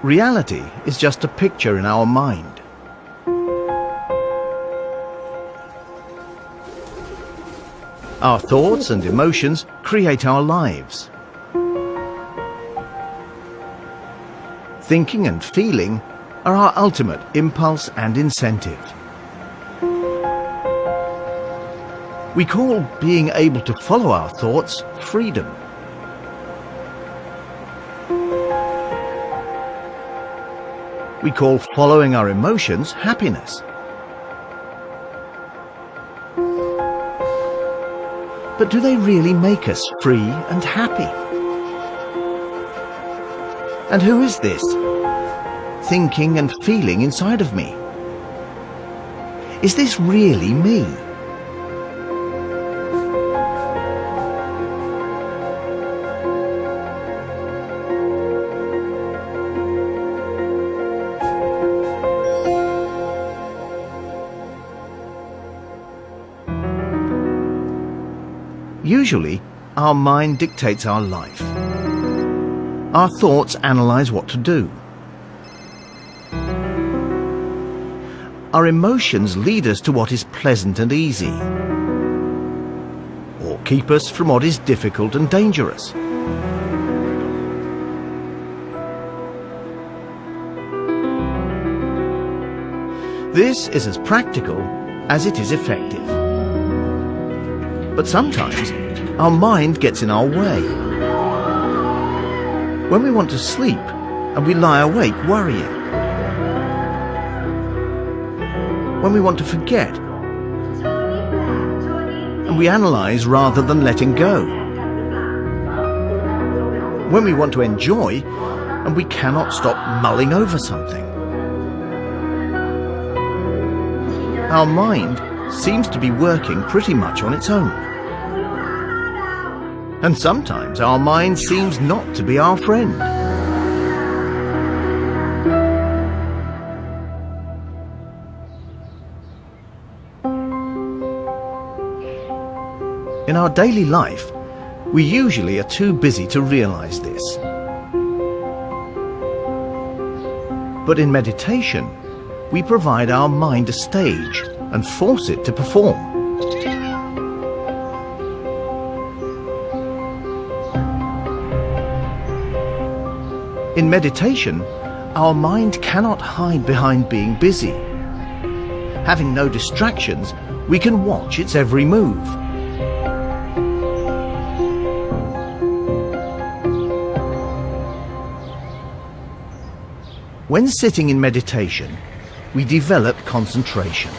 Reality is just a picture in our mind. Our thoughts and emotions create our lives. Thinking and feeling are our ultimate impulse and incentive. We call being able to follow our thoughts freedom. We call following our emotions happiness. But do they really make us free and happy? And who is this thinking and feeling inside of me? Is this really me? Usually, our mind dictates our life. Our thoughts analyze what to do. Our emotions lead us to what is pleasant and easy, or keep us from what is difficult and dangerous. This is as practical as it is effective. But sometimes our mind gets in our way. When we want to sleep and we lie awake worrying. When we want to forget and we analyze rather than letting go. When we want to enjoy and we cannot stop mulling over something. Our mind seems to be working pretty much on its own. And sometimes our mind seems not to be our friend. In our daily life, we usually are too busy to realize this. But in meditation, we provide our mind a stage and force it to perform. In meditation, our mind cannot hide behind being busy. Having no distractions, we can watch its every move. When sitting in meditation, we develop concentration.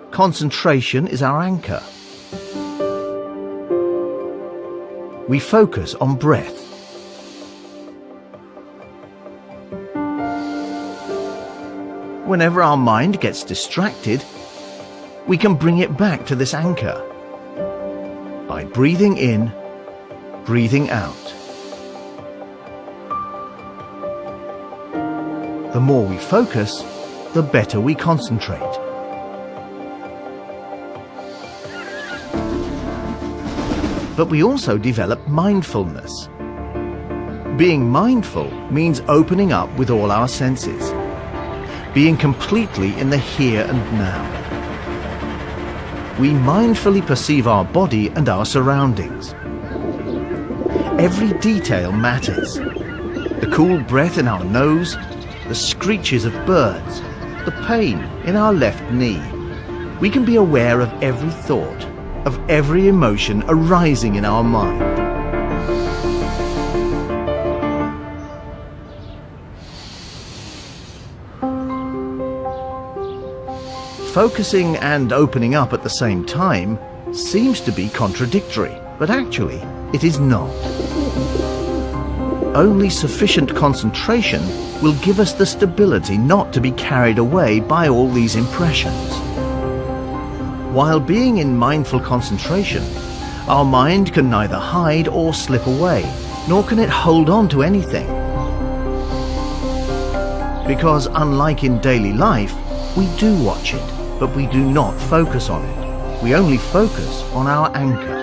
Concentration is our anchor. We focus on breath. Whenever our mind gets distracted, we can bring it back to this anchor by breathing in, breathing out. The more we focus, the better we concentrate. But we also develop mindfulness. Being mindful means opening up with all our senses, being completely in the here and now. We mindfully perceive our body and our surroundings. Every detail matters. The cool breath in our nose, the screeches of birds, the pain in our left knee. We can be aware of every thought, of every emotion arising in our mind. Focusing and opening up at the same time seems to be contradictory, but actually it is not. Only sufficient concentration will give us the stability not to be carried away by all these impressions. While being in mindful concentration, our mind can neither hide or slip away, nor can it hold on to anything. Because unlike in daily life, we do watch it, but we do not focus on it. We only focus on our anchor.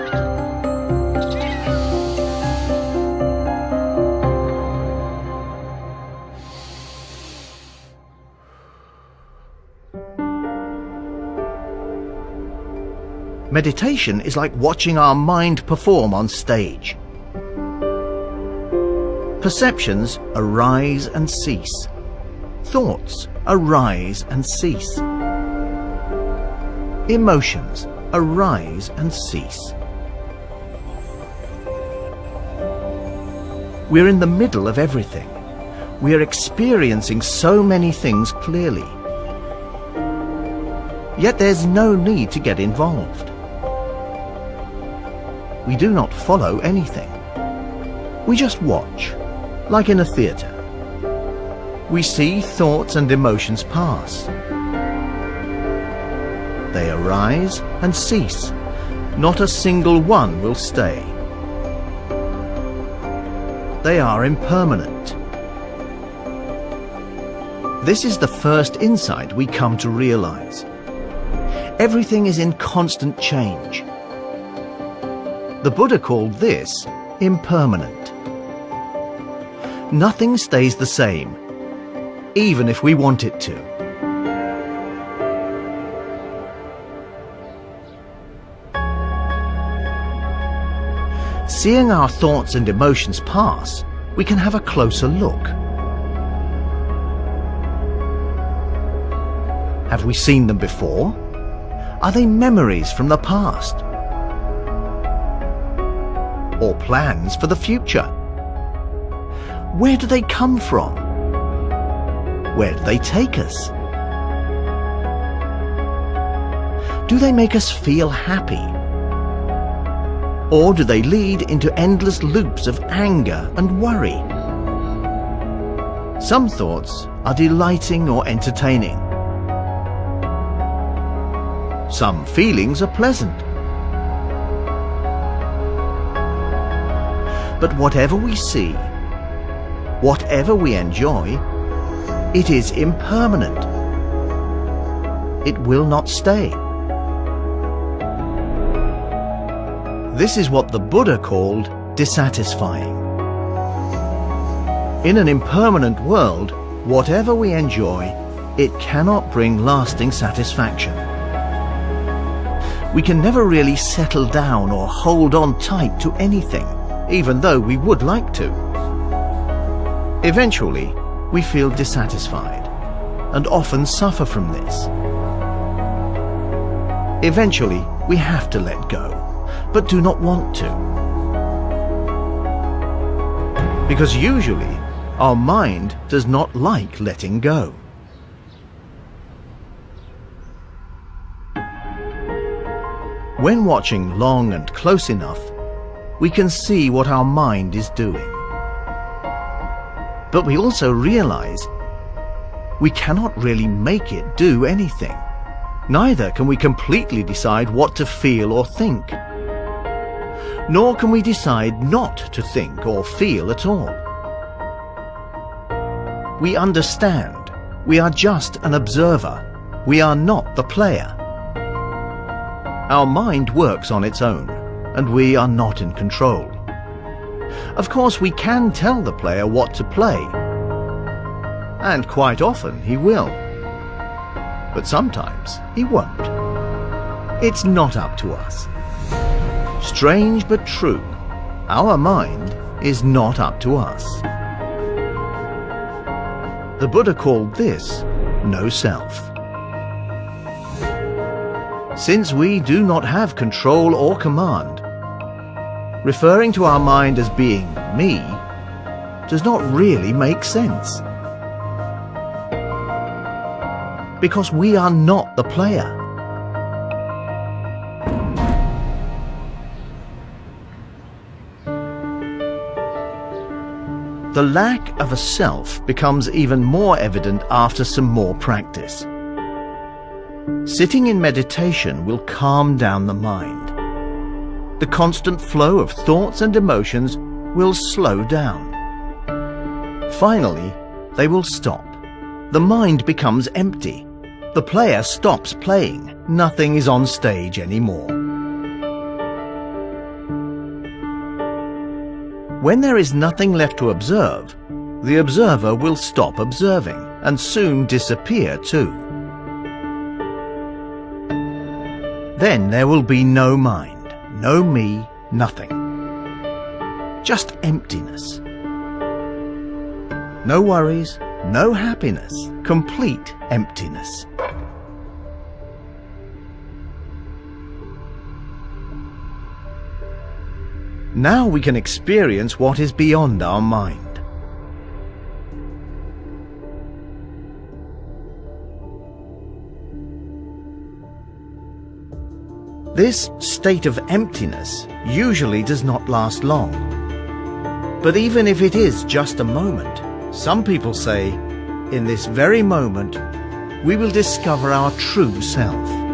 Meditation is like watching our mind perform on stage. Perceptions arise and cease. Thoughts arise and cease. Emotions arise and cease. We're in the middle of everything. We are experiencing so many things clearly. Yet there's no need to get involved. We do not follow anything. We just watch, like in a theatre. We see thoughts and emotions pass. They arise and cease. Not a single one will stay. They are impermanent. This is the first insight we come to realize. Everything is in constant change. The Buddha called this impermanent. Nothing stays the same, even if we want it to. Seeing our thoughts and emotions pass, we can have a closer look. Have we seen them before? Are they memories from the past? Or plans for the future? Where do they come from? Where do they take us? Do they make us feel happy? Or do they lead into endless loops of anger and worry? Some thoughts are delighting or entertaining. Some feelings are pleasant. But whatever we see, whatever we enjoy, it is impermanent. It will not stay. This is what the Buddha called dissatisfying. In an impermanent world, whatever we enjoy, it cannot bring lasting satisfaction. We can never really settle down or hold on tight to anything, even though we would like to. Eventually, we feel dissatisfied and often suffer from this. Eventually, we have to let go, but do not want to. Because usually, our mind does not like letting go. When watching long and close enough, we can see what our mind is doing. But we also realize we cannot really make it do anything. Neither can we completely decide what to feel or think. Nor can we decide not to think or feel at all. We understand. We are just an observer. We are not the player. Our mind works on its own, and we are not in control. Of course, we can tell the player what to play, and quite often he will. But sometimes he won't. It's not up to us. Strange but true, our mind is not up to us. The Buddha called this no self. Since we do not have control or command, referring to our mind as being me does not really make sense. Because we are not the player. The lack of a self becomes even more evident after some more practice. Sitting in meditation will calm down the mind. The constant flow of thoughts and emotions will slow down. Finally, they will stop. The mind becomes empty. The player stops playing. Nothing is on stage anymore. When there is nothing left to observe, the observer will stop observing and soon disappear too. Then there will be no mind, no me, nothing. Just emptiness. No worries, no happiness, complete emptiness. Now we can experience what is beyond our mind. This state of emptiness usually does not last long. But even if it is just a moment, some people say, in this very moment, we will discover our true self.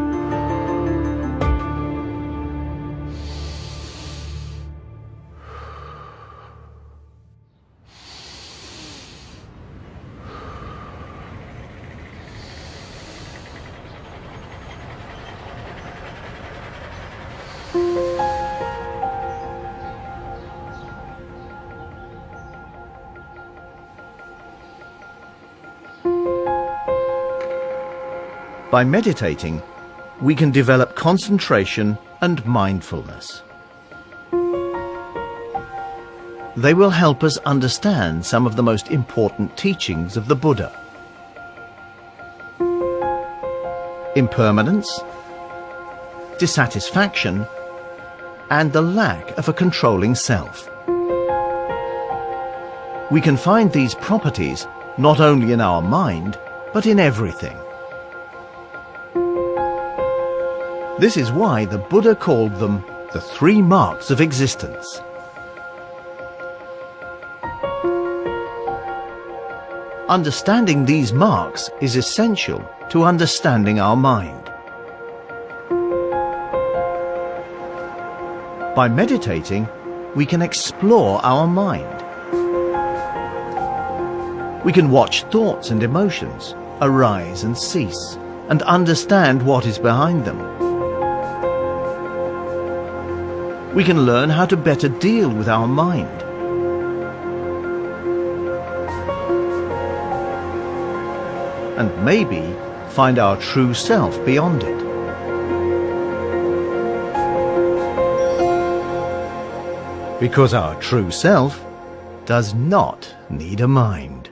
By meditating, we can develop concentration and mindfulness. They will help us understand some of the most important teachings of the Buddha. Impermanence, dissatisfaction, and the lack of a controlling self. We can find these properties not only in our mind, but in everything. This is why the Buddha called them the 3 marks of existence. Understanding these marks is essential to understanding our mind. By meditating, we can explore our mind. We can watch thoughts and emotions arise and cease, and understand what is behind them. We can learn how to better deal with our mind. And maybe find our true self beyond it. Because our true self does not need a mind.